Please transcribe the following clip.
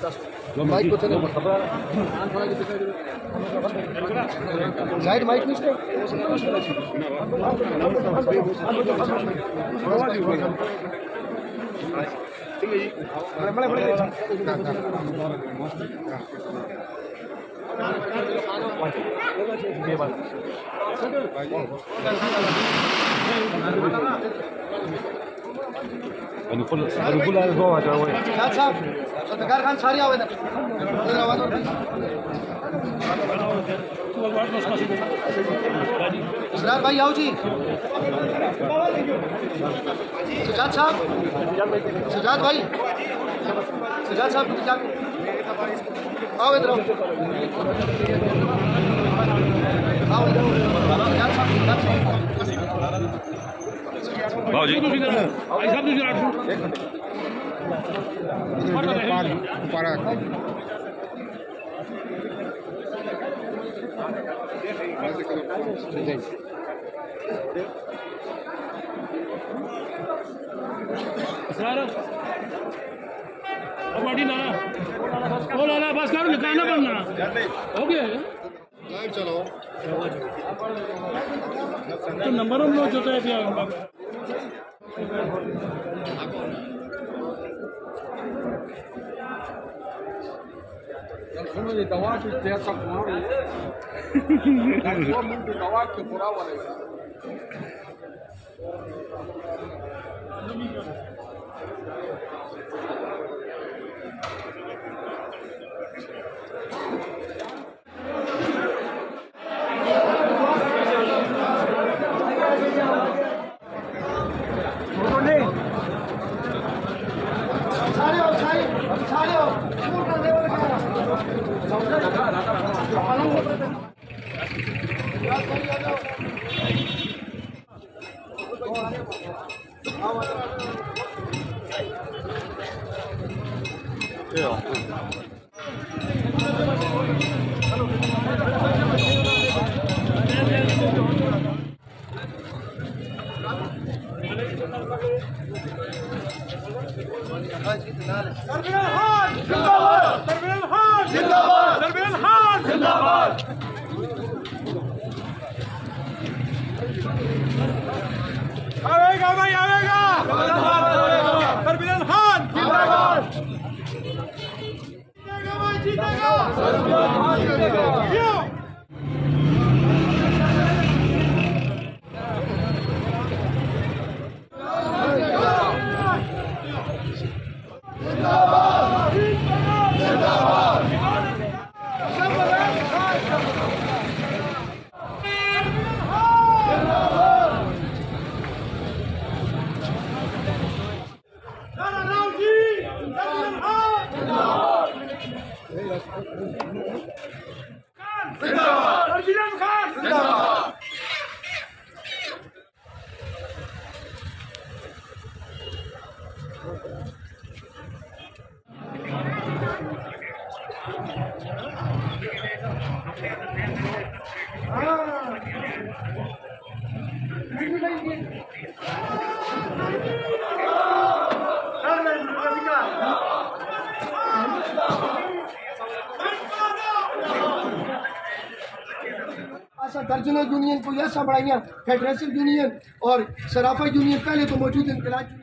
mic को चले side mic नहीं खान सारी आवेदन इसरार भाई आओ जी सुजात साहब सुजात भाई सुजात साहब आओ इधर आओ आओ जी बस करो निकालना बनना हो गया लाइव चलो तो नंबर हम लोग जो है दवा की दवा के पूरा वाले आवेगा भाई आवेगा सरबिल खान जिंदाबाद जीतेगा भाई जीतेगा सरबिल खान जीतेगा दर्जनों यूनियन को यह सब बढ़ाइयाँ फेडरेशन यूनियन और सराफा यूनियन पहले तो मौजूद इनकलाब